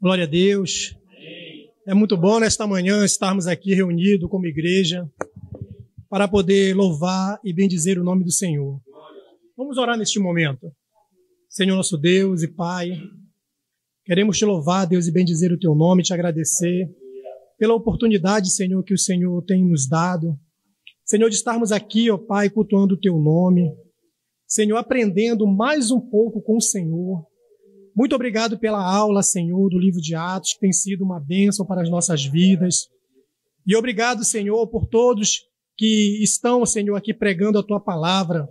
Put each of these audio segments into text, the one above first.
Glória a Deus. É muito bom nesta manhã estarmos aqui reunidos como igreja para poder louvar e bendizer o nome do Senhor. Vamos orar neste momento. Senhor nosso Deus e Pai, queremos te louvar, Deus, e bendizer o teu nome, te agradecer pela oportunidade, Senhor, que o Senhor tem nos dado. Senhor, de estarmos aqui, ó Pai, cultuando o teu nome. Senhor, aprendendo mais um pouco com o Senhor. Muito obrigado pela aula, Senhor, do livro de Atos, que tem sido uma bênção para as nossas vidas. E obrigado, Senhor, por todos que estão, Senhor, aqui pregando a tua palavra,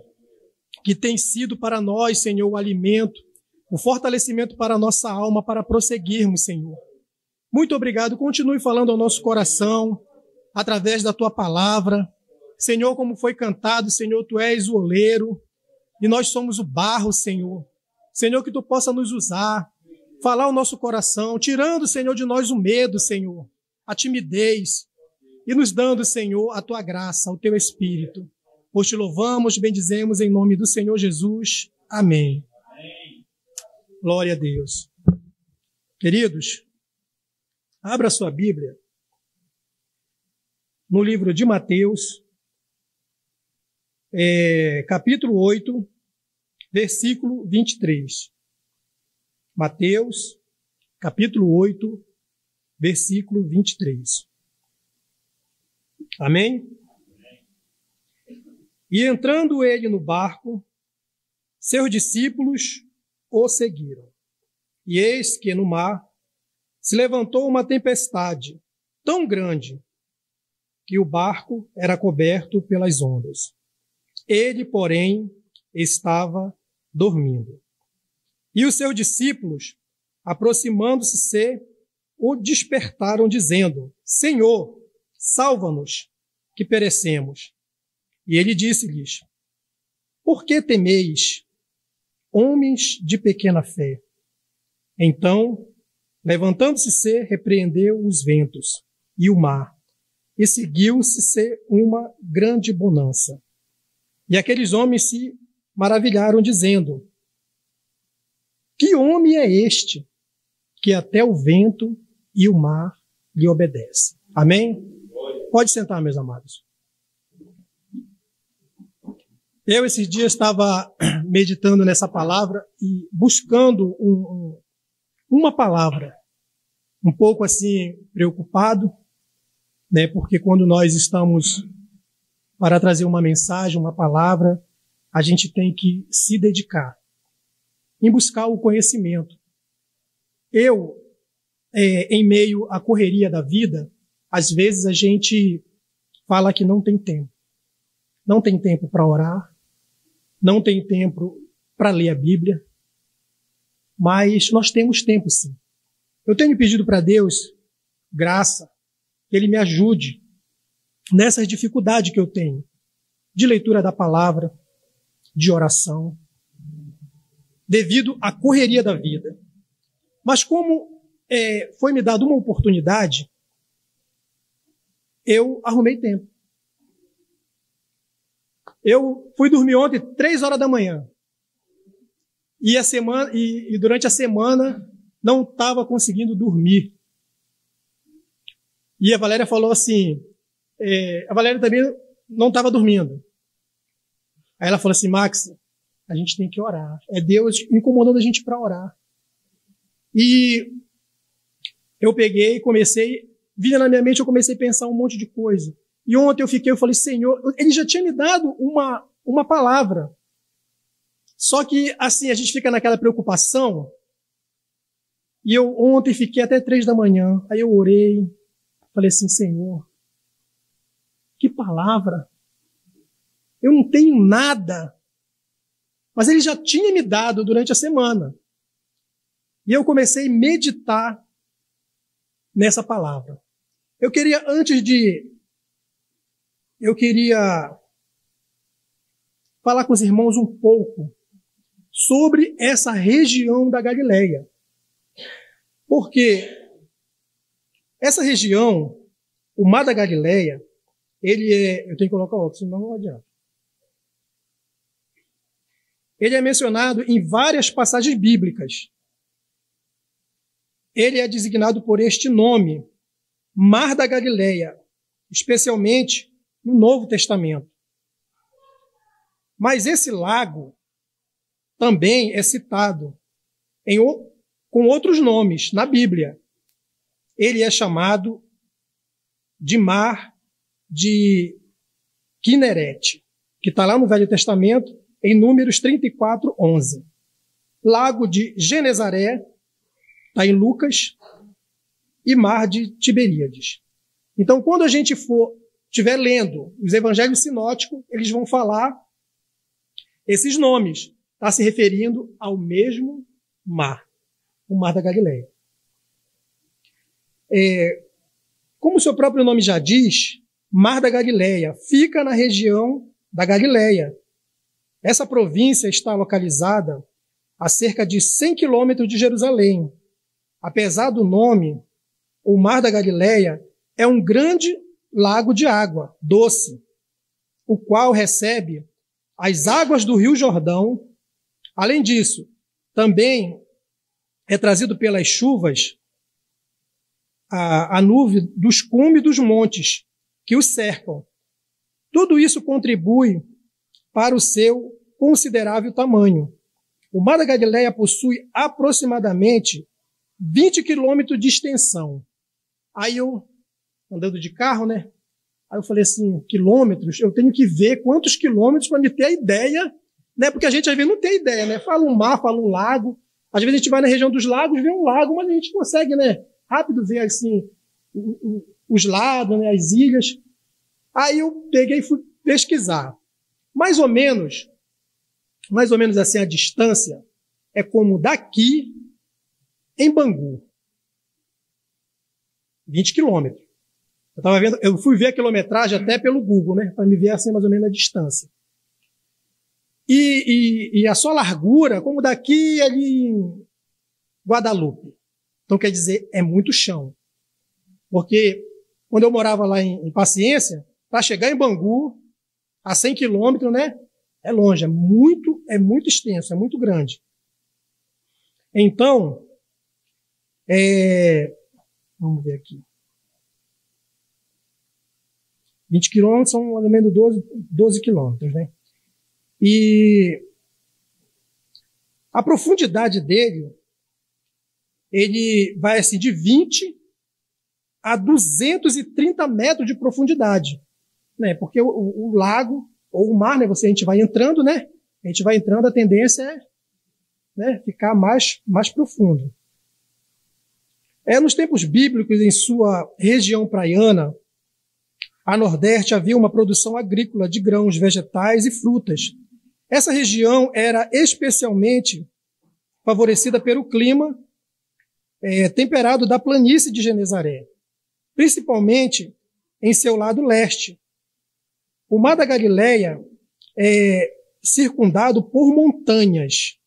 que tem sido para nós, Senhor, o alimento, o fortalecimento para a nossa alma, para prosseguirmos, Senhor. Muito obrigado. Continue falando ao nosso coração, através da tua palavra. Senhor, como foi cantado, Senhor, tu és o oleiro e nós somos o barro, Senhor. Senhor, que tu possa nos usar, falar ao nosso coração, tirando, Senhor, de nós o medo, Senhor, a timidez, e nos dando, Senhor, a tua graça, o teu Espírito. Pois te louvamos, bendizemos em nome do Senhor Jesus. Amém. Amém. Glória a Deus. Queridos, abra sua Bíblia no livro de Mateus, capítulo 8, versículo 23. Mateus, capítulo 8, versículo 23. Amém? E entrando ele no barco, seus discípulos o seguiram. E eis que no mar se levantou uma tempestade tão grande que o barco era coberto pelas ondas. Ele, porém, estava dormindo. E os seus discípulos, aproximando-se, o despertaram, dizendo: Senhor, salva-nos, que perecemos. E ele disse-lhes: Por que temeis, homens de pequena fé? Então, levantando-se, repreendeu os ventos e o mar, e seguiu-se uma grande bonança. E aqueles homens se maravilharam, dizendo: Que homem é este, que até o vento e o mar lhe obedecem? Amém? Pode sentar, meus amados. Eu, esses dias, estava meditando nessa palavra e buscando uma palavra, um pouco assim, preocupado, né? Porque quando nós estamos para trazer uma mensagem, uma palavra, a gente tem que se dedicar em buscar o conhecimento. Eu, em meio à correria da vida, às vezes a gente fala que não tem tempo. Não tem tempo para orar, não tem tempo para ler a Bíblia, mas nós temos tempo sim. Eu tenho pedido para Deus graça, que Ele me ajude nessas dificuldades que eu tenho, de leitura da palavra, de oração, devido à correria da vida. Mas como foi me dada uma oportunidade, eu arrumei tempo. Eu fui dormir ontem 3 horas da manhã. E durante a semana não estava conseguindo dormir. E a Valéria falou assim, a Valéria também não estava dormindo. Aí ela falou assim: Max, a gente tem que orar. É Deus incomodando a gente para orar. E eu peguei e vinha na minha mente, eu comecei a pensar um monte de coisa. E ontem eu falei: Senhor, Ele já tinha me dado uma palavra. Só que, assim, a gente fica naquela preocupação. E eu ontem fiquei até 3 da manhã. Aí eu orei, falei assim: Senhor, que palavra? Eu não tenho nada. Mas Ele já tinha me dado durante a semana. E eu comecei a meditar nessa palavra. Eu queria falar com os irmãos um pouco sobre essa região da Galileia. Porque essa região, o Mar da Galileia, eu tenho que colocar óculos, senão não adianta. Ele é mencionado em várias passagens bíblicas. ele é designado por este nome, Mar da Galileia, especialmente no Novo Testamento. Mas esse lago também é citado com outros nomes na Bíblia. Ele é chamado de Mar de Quinerete, que está lá no Velho Testamento, em Números 34, 11. Lago de Genezaré, está em Lucas, e Mar de Tiberíades. Então, quando a gente estiver lendo os evangelhos sinóticos, eles vão falar esses nomes. Está se referindo ao mesmo mar, o Mar da Galileia. Como o seu próprio nome já diz, Mar da Galileia fica na região da Galileia. Essa província está localizada a cerca de 100 quilômetros de Jerusalém. Apesar do nome, o Mar da Galileia é um grande lago de água doce, o qual recebe as águas do Rio Jordão. Além disso, também é trazido pelas chuvas a nuvem dos cumes dos montes que o cercam. Tudo isso contribui para o seu considerável tamanho. O Mar da Galileia possui aproximadamente 20 quilômetros de extensão. Aí eu, andando de carro, né? Aí eu falei assim, quilômetros? Eu tenho que ver quantos quilômetros para me ter a ideia, né? Porque a gente às vezes não tem ideia, né? Fala um mar, fala um lago. Às vezes a gente vai na região dos lagos, vê um lago, mas a gente consegue, né? Rápido ver, assim, os lados, né? As ilhas. Aí eu peguei e fui pesquisar. Mais ou menos assim, a distância é como daqui em Bangu. 20 quilômetros. Eu fui ver a quilometragem até pelo Google, né? Para me ver assim mais ou menos a distância. E a sua largura, como daqui ali em Guadalupe. Então, quer dizer, é muito chão. Porque quando eu morava lá em Paciência, para chegar em Bangu, a 100 quilômetros, né? É longe, é muito extenso, é muito grande. Então, vamos ver aqui. 20 quilômetros são mais ou menos 12 quilômetros, né? E a profundidade dele, ele vai assim de 20 a 230 metros de profundidade, né? Porque o lago, ou o mar, né? A gente vai entrando, né? A gente vai entrando, a tendência é, né, ficar mais profundo. Nos tempos bíblicos, em sua região praiana, a Nordeste, havia uma produção agrícola de grãos, vegetais e frutas. Essa região era especialmente favorecida pelo clima temperado da planície de Genezaré, principalmente em seu lado leste. O Mar da Galileia é circundado por montanhas,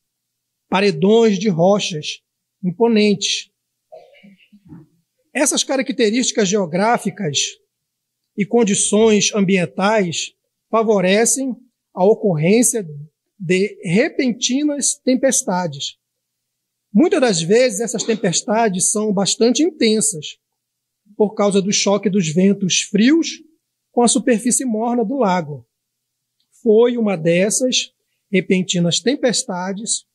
paredões de rochas imponentes. Essas características geográficas e condições ambientais favorecem a ocorrência de repentinas tempestades. Muitas das vezes essas tempestades são bastante intensas por causa do choque dos ventos frios com a superfície morna do lago. Foi uma dessas repentinas tempestades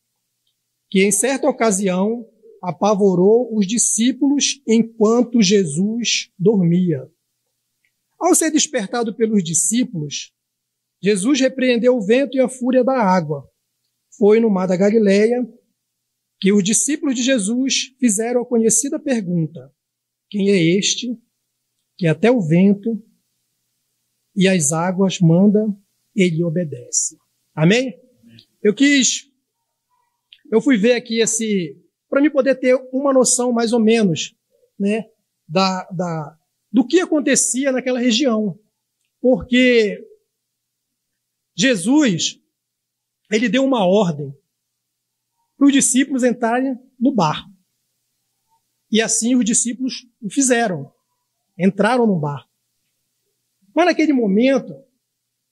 que, em certa ocasião, apavorou os discípulos enquanto Jesus dormia. Ao ser despertado pelos discípulos, Jesus repreendeu o vento e a fúria da água. Foi no Mar da Galileia que os discípulos de Jesus fizeram a conhecida pergunta: quem é este que até o vento e as águas manda, ele obedece? Amém? Eu fui ver aqui para me poder ter uma noção mais ou menos, né, do que acontecia naquela região. Porque Jesus, ele deu uma ordem para os discípulos entrarem no barco. E assim os discípulos o fizeram. Entraram no barco. Mas naquele momento,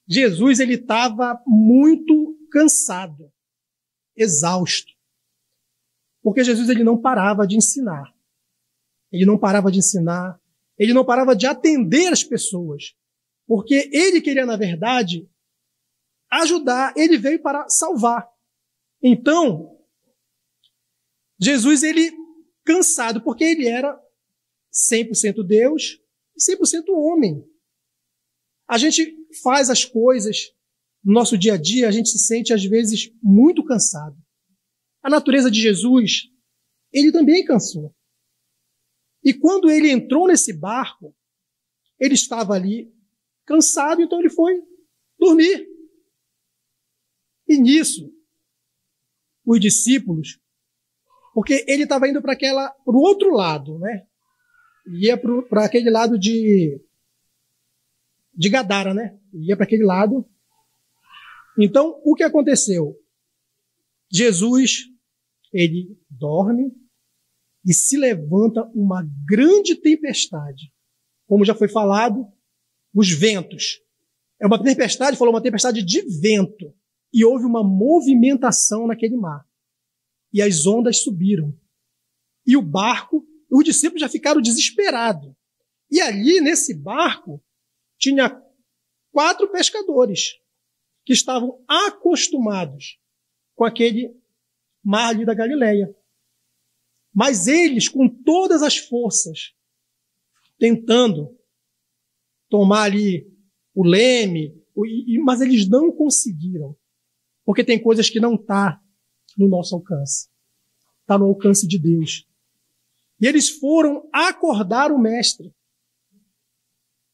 Jesus ele estava muito cansado, exausto. Porque Jesus ele não parava de ensinar. ele não parava de ensinar, ele não parava de atender as pessoas, porque ele queria, na verdade, ajudar, ele veio para salvar. Então, Jesus, ele cansado, porque ele era 100% Deus e 100% homem. A gente faz as coisas no nosso dia a dia, a gente se sente, às vezes, muito cansado. A natureza de Jesus, ele também cansou. E quando ele entrou nesse barco, ele estava ali cansado, então ele foi dormir. E nisso, os discípulos, porque ele estava indo para o outro lado, né? Ia para aquele lado de Gadara, né? Ia para aquele lado. Então, o que aconteceu? Jesus, ele dorme e se levanta uma grande tempestade. Como já foi falado, os ventos. É uma tempestade, falou uma tempestade de vento. E houve uma movimentação naquele mar. E as ondas subiram. E o barco, os discípulos já ficaram desesperados. E ali, nesse barco, tinha 4 pescadores que estavam acostumados com aquele mar ali da Galileia. Mas eles, com todas as forças, tentando tomar ali o leme, mas eles não conseguiram. Porque tem coisas que não estão no nosso alcance. Está no alcance de Deus. E eles foram acordar o mestre.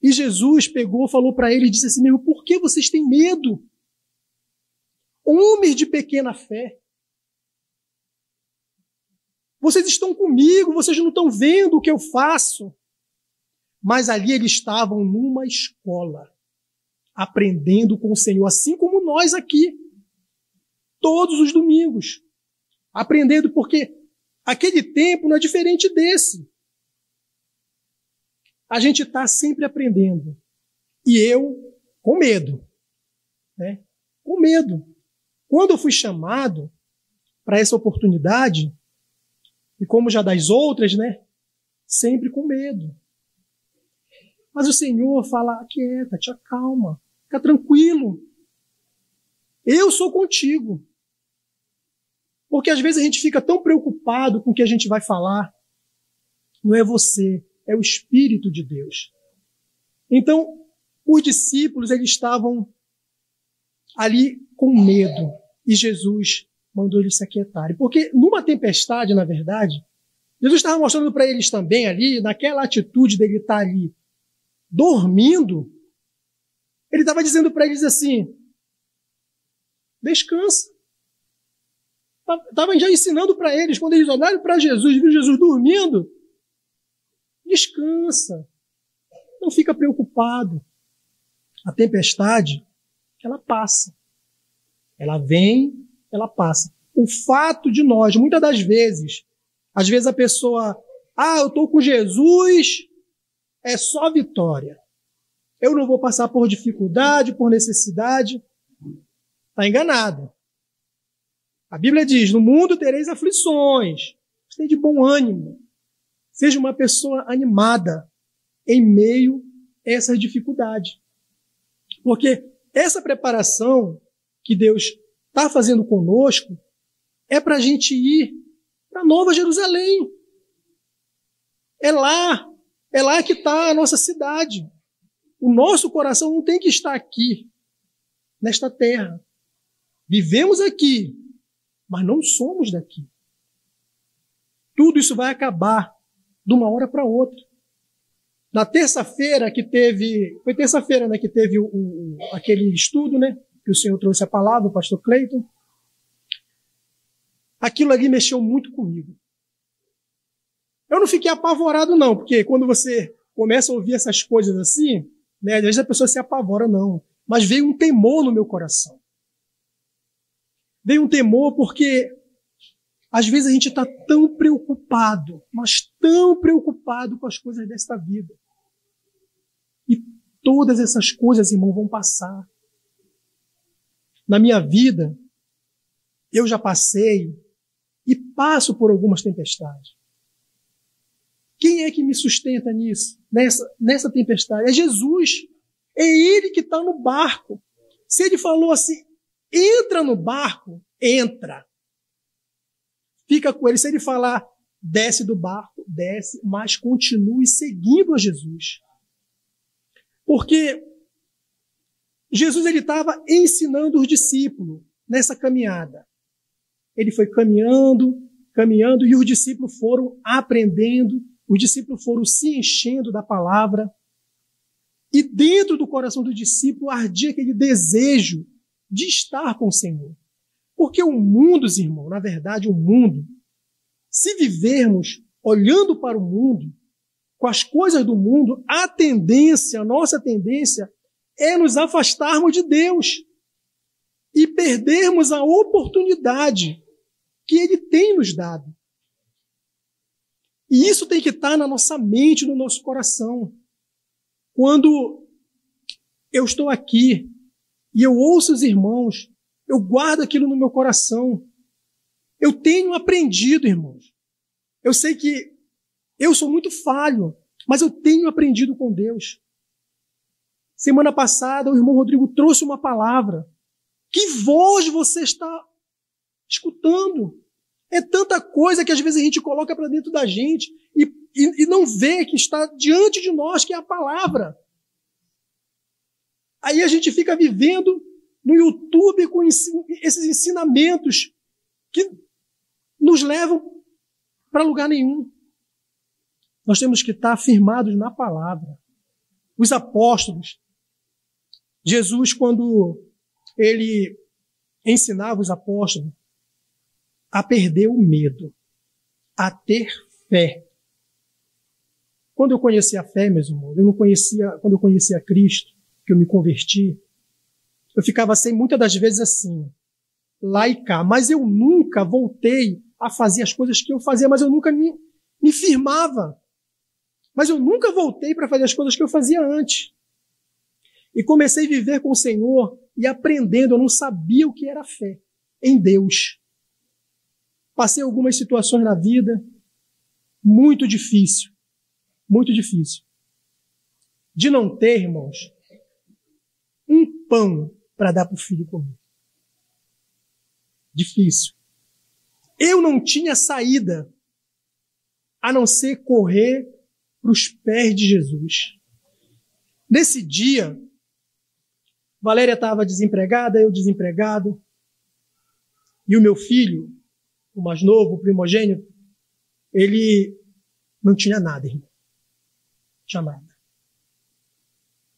E Jesus pegou, falou para eles, disse assim mesmo, por que vocês têm medo? Homens de pequena fé. Vocês estão comigo, vocês não estão vendo o que eu faço. Mas ali eles estavam numa escola, aprendendo com o Senhor, assim como nós aqui, todos os domingos, aprendendo, porque aquele tempo não é diferente desse. A gente está sempre aprendendo. E eu, com medo, né? Com medo. Quando eu fui chamado para essa oportunidade, e como já das outras, né? Sempre com medo. Mas o Senhor fala, aquieta, te acalma, fica tranquilo. Eu sou contigo. Porque às vezes a gente fica tão preocupado com o que a gente vai falar. Não é você, é o Espírito de Deus. Então, os discípulos, eles estavam ali com medo. E Jesus mandou eles se aquietarem. Porque numa tempestade, na verdade, Jesus estava mostrando para eles também ali, naquela atitude dele estar ali dormindo, ele estava dizendo para eles assim, descansa. Estava já ensinando para eles, quando eles olharam para Jesus, viram Jesus dormindo, descansa. Não fica preocupado. A tempestade, ela passa. Ela vem, ela passa. O fato de nós, muitas das vezes, às vezes a pessoa, eu estou com Jesus, é só vitória. Eu não vou passar por dificuldade, por necessidade. Está enganado. A Bíblia diz, no mundo tereis aflições. Esteja de bom ânimo. Seja uma pessoa animada em meio a essas dificuldades. Porque essa preparação que Deus está fazendo conosco é para a gente ir para Nova Jerusalém. É lá que está a nossa cidade. O nosso coração não tem que estar aqui, nesta terra. Vivemos aqui, mas não somos daqui. Tudo isso vai acabar de uma hora para outra. Na terça-feira que teve, foi terça-feira, né, que teve aquele estudo, né, que o Senhor trouxe a palavra, o pastor Cleiton. Aquilo ali mexeu muito comigo. Eu não fiquei apavorado não, porque quando você começa a ouvir essas coisas assim, né, às vezes a pessoa se apavora, não. Mas veio um temor no meu coração. Veio um temor porque às vezes a gente está tão preocupado, mas tão preocupado com as coisas desta vida. E todas essas coisas, irmão, vão passar. Na minha vida, eu já passei e passo por algumas tempestades. Quem é que me sustenta nisso, nessa tempestade? É Jesus. É Ele que está no barco. Se Ele falou assim, entra no barco, entra. Fica com Ele. Se Ele falar, desce do barco, desce, mas continue seguindo a Jesus. Porque Jesus ele estava ensinando os discípulos nessa caminhada. Ele foi caminhando, e os discípulos foram aprendendo, os discípulos foram se enchendo da palavra. E dentro do coração do discípulo ardia aquele desejo de estar com o Senhor. Porque o mundo, irmãos, na verdade, o mundo, se vivermos olhando para o mundo, com as coisas do mundo, a nossa tendência é nos afastarmos de Deus e perdermos a oportunidade que Ele tem nos dado. E isso tem que estar na nossa mente, no nosso coração. Quando eu estou aqui e eu ouço os irmãos, eu guardo aquilo no meu coração. Eu tenho aprendido, irmãos. Eu sei que eu sou muito falho, mas eu tenho aprendido com Deus. Semana passada, o irmão Rodrigo trouxe uma palavra. Que voz você está escutando? É tanta coisa que às vezes a gente coloca para dentro da gente e não vê que está diante de nós, que é a palavra. Aí a gente fica vivendo no YouTube com esses ensinamentos que nos levam para lugar nenhum. Nós temos que estar firmados na palavra. Os apóstolos, Jesus, quando ele ensinava os apóstolos a perder o medo, a ter fé. Quando eu conheci a fé, meus irmãos, quando eu conhecia Cristo, que eu me converti, eu ficava muitas das vezes assim, lá e cá, mas eu nunca voltei a fazer as coisas que eu fazia, mas eu nunca me firmava. Mas eu nunca voltei para fazer as coisas que eu fazia antes. E comecei a viver com o Senhor e aprendendo, eu não sabia o que era fé em Deus. Passei algumas situações na vida muito difícil, de não ter, irmãos, um pão para dar para o filho comer. Difícil. Eu não tinha saída a não ser correr para os pés de Jesus. Nesse dia, Valéria estava desempregada, eu desempregado, e o meu filho, o mais novo, o primogênito, ele não tinha nada, irmão. Não tinha nada.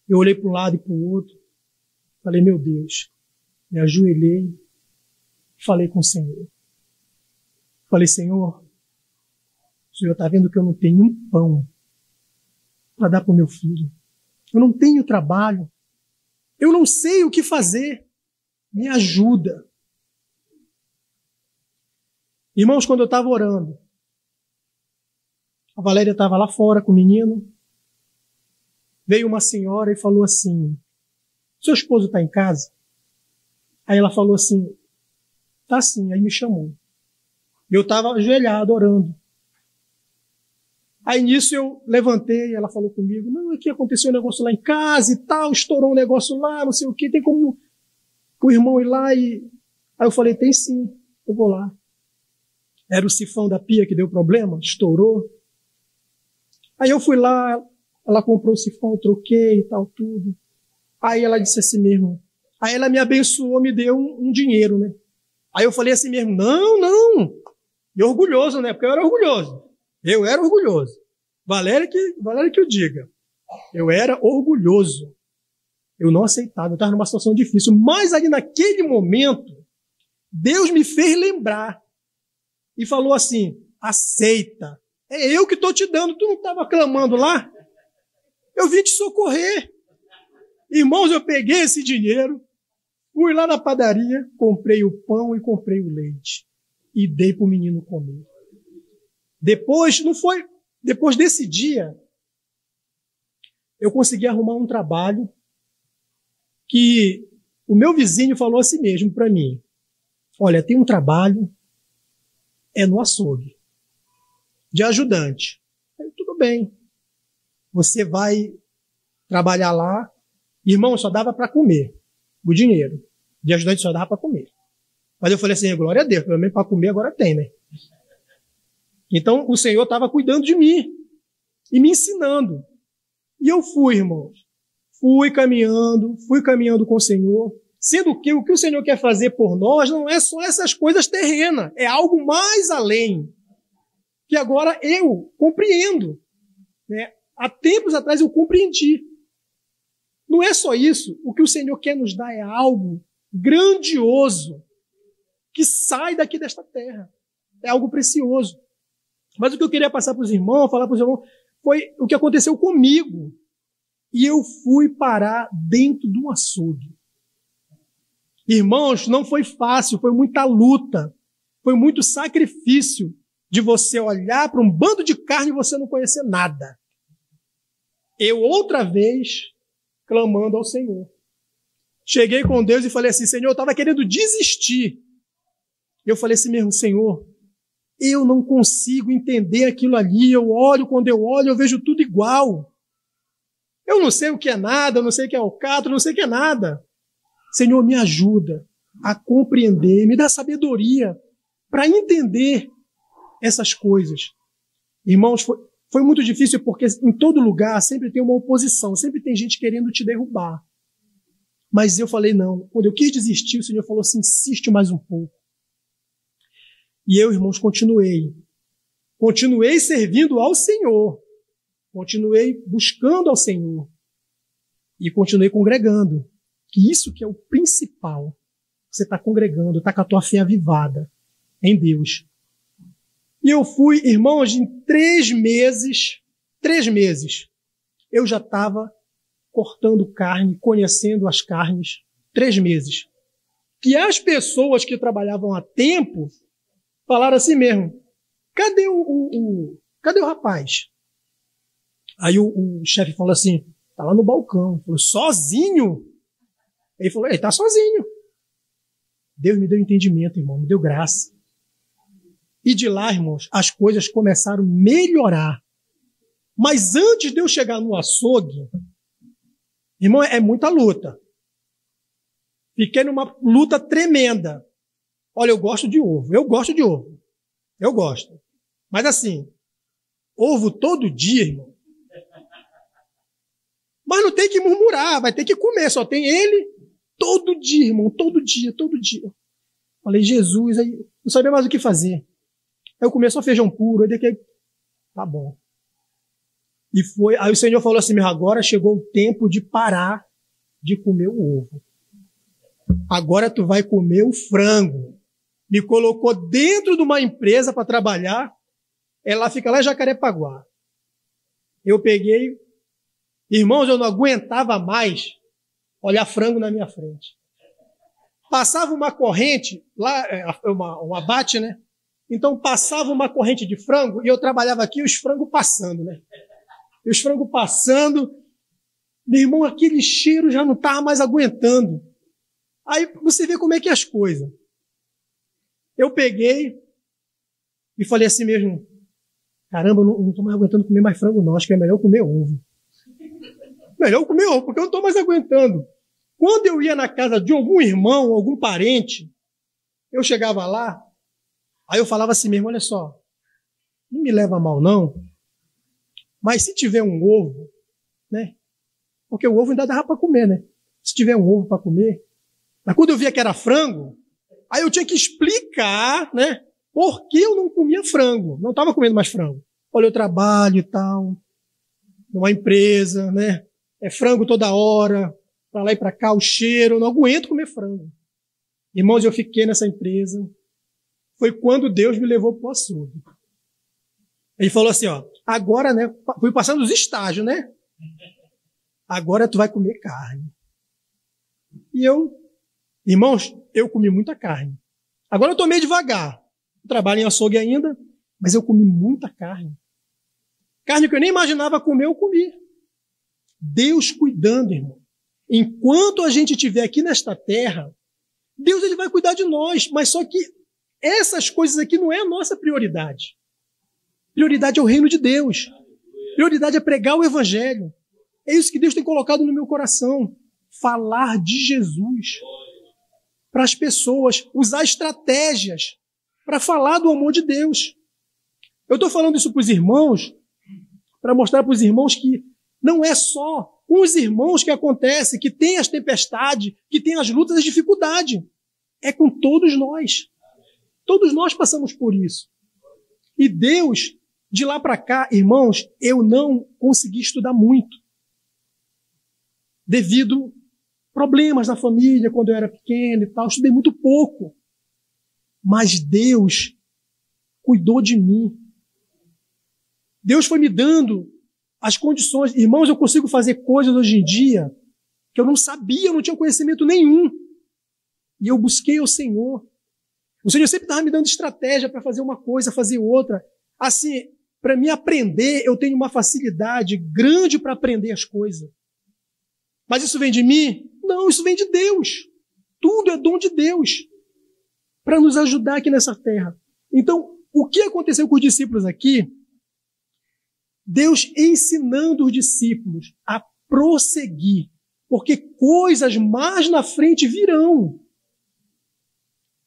Eu olhei para um lado e para o outro, falei, meu Deus, me ajoelhei, falei com o Senhor. Falei, Senhor, o Senhor está vendo que eu não tenho um pão para dar para o meu filho. Eu não tenho trabalho. Eu não sei o que fazer. Me ajuda. Irmãos, quando eu estava orando, a Valéria estava lá fora com o menino. Veio uma senhora e falou assim, seu esposo está em casa? Aí ela falou assim, tá sim. Aí me chamou. Eu estava ajoelhado orando. Aí nisso eu levantei, ela falou comigo, não, aqui aconteceu um negócio lá em casa e tal, estourou um negócio lá, não sei o que, tem como o irmão ir lá e... Aí eu falei, tem sim, eu vou lá. Era o sifão da pia que deu problema, estourou. Aí eu fui lá, ela comprou o sifão, eu troquei e tal, tudo. Aí ela disse assim mesmo, aí ela me abençoou, me deu um dinheiro, né? Aí eu falei assim mesmo, não, e orgulhoso, né? Porque eu era orgulhoso. Valéria que eu diga. Eu era orgulhoso. Eu não aceitava, eu estava numa situação difícil. Mas ali naquele momento, Deus me fez lembrar. E falou assim, aceita. É eu que estou te dando. Tu não estava clamando lá? Eu vim te socorrer. Irmãos, eu peguei esse dinheiro, fui lá na padaria, comprei o pão e comprei o leite. E dei para o menino comer. Depois desse dia, eu consegui arrumar um trabalho que o meu vizinho falou assim mesmo para mim. Olha, tem um trabalho, é no açougue, de ajudante. Aí, tudo tudo bem. Você vai trabalhar lá. Irmão, só dava para comer o dinheiro. De ajudante só dava para comer. Mas eu falei assim, glória a Deus, pelo menos para comer agora tem, né? Então o Senhor estava cuidando de mim e me ensinando. E eu fui, irmãos. Fui caminhando com o Senhor. Sendo que o que o Senhor quer fazer por nós não é só essas coisas terrenas, é algo mais além. Que agora eu compreendo. Né? Há tempos atrás eu compreendi. Não é só isso. O que o Senhor quer nos dar é algo grandioso que sai daqui desta terra. É algo precioso. Mas o que eu queria passar para os irmãos, falar para os irmãos, foi o que aconteceu comigo. E eu fui parar dentro de um açougue. Irmãos, não foi fácil, foi muita luta, foi muito sacrifício de você olhar para um bando de carne e você não conhecer nada. Eu outra vez clamando ao Senhor. Cheguei com Deus e falei assim, Senhor, eu estava querendo desistir. Eu falei assim mesmo, Senhor, eu não consigo entender aquilo ali, quando eu olho, eu vejo tudo igual. Eu não sei o que é nada, eu não sei o que é alcatra, eu não sei o que é nada. Senhor, me ajuda a compreender, me dá sabedoria para entender essas coisas. Irmãos, foi muito difícil porque em todo lugar sempre tem uma oposição, sempre tem gente querendo te derrubar. Mas eu falei não. Quando eu quis desistir, o Senhor falou assim, insiste mais um pouco. E eu, irmãos, continuei. Continuei servindo ao Senhor. Continuei buscando ao Senhor. E continuei congregando. Que isso que é o principal. Você está congregando, está com a tua fé avivada em Deus. E eu fui, irmãos, em 3 meses, eu já estava cortando carne, conhecendo as carnes. 3 meses. Que as pessoas que trabalhavam há tempo falaram assim mesmo, cadê o rapaz? Aí o chefe falou assim, tá lá no balcão. Falou, sozinho? Ele falou, ele tá sozinho. Deus me deu entendimento, irmão, me deu graça. E de lá, irmãos, as coisas começaram a melhorar. Mas antes de eu chegar no açougue, irmão, é muita luta. Fiquei numa luta tremenda. Olha, eu gosto de ovo. Eu gosto. Mas assim, ovo todo dia, irmão. Mas não tem que murmurar, vai ter que comer. Só tem ele todo dia, irmão. Todo dia. Falei, Jesus, aí não sabia mais o que fazer. Aí eu comi só feijão puro. Aí daqui, tá bom. E foi. Aí o Senhor falou assim, agora chegou o tempo de parar de comer o ovo. Agora tu vai comer o frango. Me colocou dentro de uma empresa para trabalhar. Ela fica lá em Jacarepaguá. Eu peguei. Irmãos, eu não aguentava mais olhar frango na minha frente. Passava uma corrente, lá, um abate, né? Então passava uma corrente de frango e eu trabalhava aqui os frangos passando, né? E os frangos passando. Meu irmão, aquele cheiro já não estava mais aguentando. Aí você vê como é que é as coisas. Eu peguei e falei assim mesmo, caramba, eu não estou mais aguentando comer mais frango não, acho que é melhor comer ovo. Melhor comer ovo, porque eu não estou mais aguentando. Quando eu ia na casa de algum irmão, algum parente, eu chegava lá, aí eu falava assim mesmo, olha só, não me leva a mal não, mas se tiver um ovo, né, porque o ovo ainda dava para comer, né, se tiver um ovo para comer, mas quando eu via que era frango, aí eu tinha que explicar, né, por que eu não comia frango, não estava comendo mais frango. Olha, eu trabalho e tal, numa empresa, né, é frango toda hora, para lá e para cá, o cheiro, eu não aguento comer frango. Irmãos, eu fiquei nessa empresa, foi quando Deus me levou para o açougue. Ele falou assim, ó, agora, né, fui passando os estágios, né, agora tu vai comer carne. E eu, irmãos, eu comi muita carne. Agora eu tô meio devagar. Eu trabalho em açougue ainda, mas eu comi muita carne. Carne que eu nem imaginava comer, eu comi. Deus cuidando, irmão. Enquanto a gente estiver aqui nesta terra, Deus ele vai cuidar de nós. Mas só que essas coisas aqui não é a nossa prioridade. Prioridade é o reino de Deus. Prioridade é pregar o evangelho. É isso que Deus tem colocado no meu coração. Falar de Jesus para as pessoas, usar estratégias para falar do amor de Deus. Eu estou falando isso para os irmãos, para mostrar para os irmãos que não é só com os irmãos que acontece, que tem as tempestades, que tem as lutas, as dificuldades. É com todos nós. Todos nós passamos por isso. E Deus, de lá para cá, irmãos, eu não consegui estudar muito. Devido problemas na família, quando eu era pequeno e tal, estudei muito pouco. Mas Deus cuidou de mim. Deus foi me dando as condições. Irmãos, eu consigo fazer coisas hoje em dia que eu não sabia, eu não tinha conhecimento nenhum. E eu busquei o Senhor. O Senhor sempre estava me dando estratégia para fazer uma coisa, fazer outra. Assim, para mim aprender, eu tenho uma facilidade grande para aprender as coisas. Mas isso vem de mim? Não, isso vem de Deus. Tudo é dom de Deus para nos ajudar aqui nessa terra. Então, o que aconteceu com os discípulos aqui? Deus ensinando os discípulos a prosseguir, porque coisas mais na frente virão.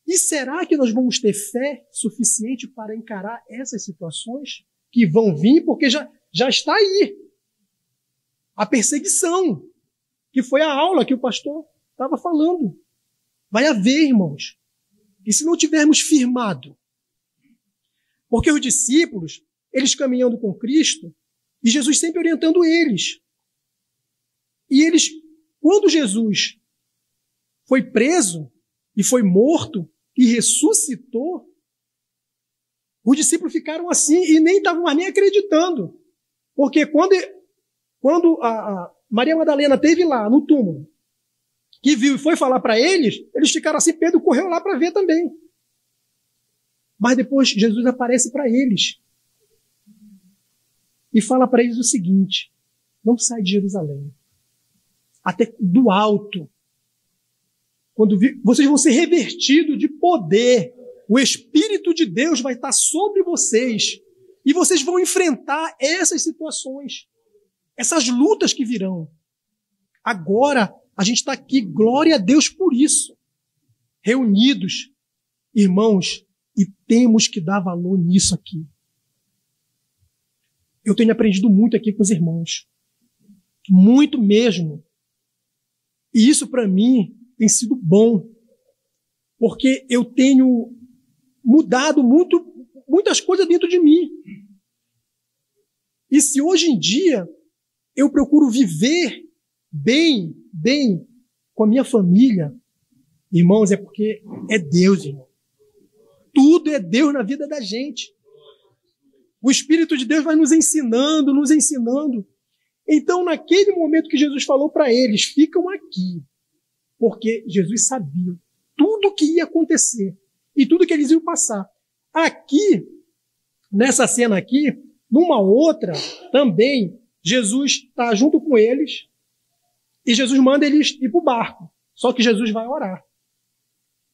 E será que nós vamos ter fé suficiente para encarar essas situações que vão vir? Porque já está aí a perseguição, que foi a aula que o pastor estava falando. Vai haver, irmãos. E se não tivermos firmado? Porque os discípulos, eles caminhando com Cristo, e Jesus sempre orientando eles. E eles, quando Jesus foi preso e foi morto e ressuscitou, os discípulos ficaram assim e nem estavam mais nem acreditando. Porque quando a Maria Madalena esteve lá no túmulo, que viu e foi falar para eles ficaram assim, Pedro correu lá para ver também. Mas depois Jesus aparece para eles e fala para eles o seguinte: não sai de Jerusalém, até do alto. Quando vocês vão ser revertidos de poder, o Espírito de Deus vai estar sobre vocês e vocês vão enfrentar essas situações, essas lutas que virão. Agora a gente está aqui, glória a Deus por isso, reunidos, irmãos, e temos que dar valor nisso aqui. Eu tenho aprendido muito aqui com os irmãos. Muito mesmo. E isso para mim tem sido bom. Porque eu tenho mudado muitas coisas dentro de mim. E se hoje em dia eu procuro viver bem com a minha família, irmãos, é porque é Deus, irmão. Tudo é Deus na vida da gente. O Espírito de Deus vai nos ensinando. Então, naquele momento que Jesus falou para eles, ficam aqui, porque Jesus sabia tudo o que ia acontecer e tudo que eles iam passar. Aqui, nessa cena aqui, numa outra, também, Jesus está junto com eles e Jesus manda eles ir para o barco. Só que Jesus vai orar.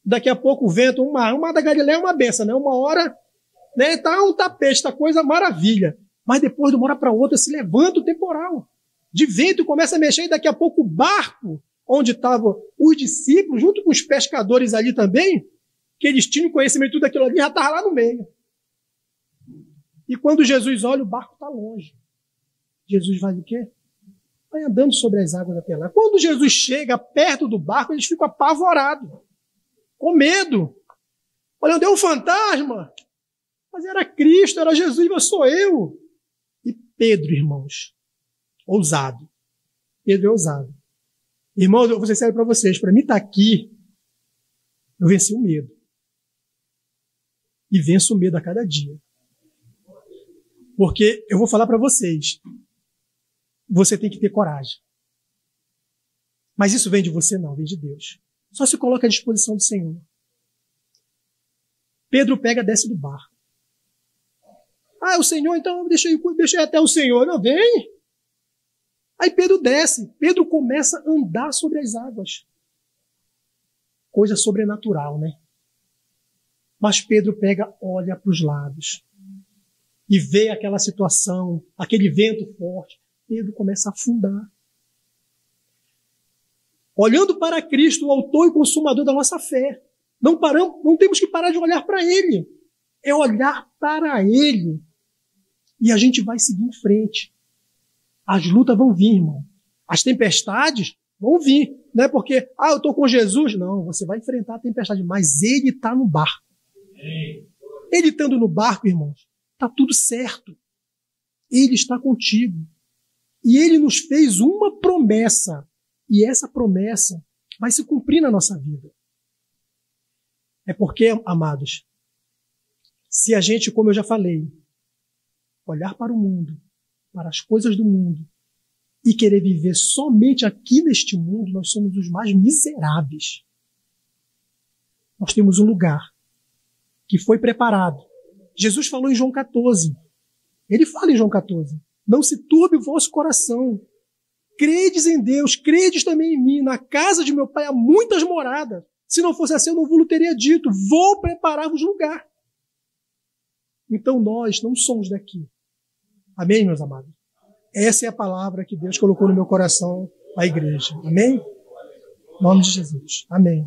Daqui a pouco o vento, o mar da Galileia é uma benção, né? Uma hora, né, tá um tapete, tá coisa maravilha. Mas depois de uma hora para outra se levanta o temporal de vento e começa a mexer, e daqui a pouco o barco onde estavam os discípulos, junto com os pescadores ali também, que eles tinham conhecimento de tudo aquilo ali, já estava lá no meio. E quando Jesus olha, o barco está longe. Jesus vai o quê? Vai andando sobre as águas até lá. Quando Jesus chega perto do barco, eles ficam apavorados, com medo. Olhando, é um fantasma. Mas era Cristo, era Jesus, mas sou eu. E Pedro, irmãos, ousado. Pedro é ousado. Irmãos, eu vou ser sério para vocês. Para mim estar aqui, eu venci o medo. E venço o medo a cada dia. Porque eu vou falar para vocês, você tem que ter coragem. Mas isso vem de você? Não, vem de Deus. Só se coloca à disposição do Senhor. Pedro pega, desce do barco. Ah, o Senhor, então deixa eu ir até o Senhor. Não, vem. Aí Pedro desce. Pedro começa a andar sobre as águas. Coisa sobrenatural, né? Mas Pedro pega, olha para os lados. e vê aquela situação, aquele vento forte, Pedro começa a afundar. Olhando para Cristo, o autor e consumador da nossa fé. Não temos que parar de olhar para Ele. É olhar para Ele. E a gente vai seguir em frente. As lutas vão vir, irmão. As tempestades vão vir. Não é porque, eu estou com Jesus. Não, você vai enfrentar a tempestade. Mas Ele está no barco. Ele estando no barco, irmãos, está tudo certo. Ele está contigo. E Ele nos fez uma promessa. E essa promessa vai se cumprir na nossa vida. É porque, amados, se a gente, como eu já falei, olhar para o mundo, para as coisas do mundo, e querer viver somente aqui neste mundo, nós somos os mais miseráveis. Nós temos um lugar que foi preparado. Jesus falou em João 14. Ele fala em João 14. Não se turbe o vosso coração. Credes em Deus, credes também em mim. Na casa de meu pai há muitas moradas. Se não fosse assim, eu não vos teria dito. Vou preparar-vos lugar. Então nós não somos daqui. Amém, meus amados? Essa é a palavra que Deus colocou no meu coração, a igreja. Amém? Em nome de Jesus. Amém.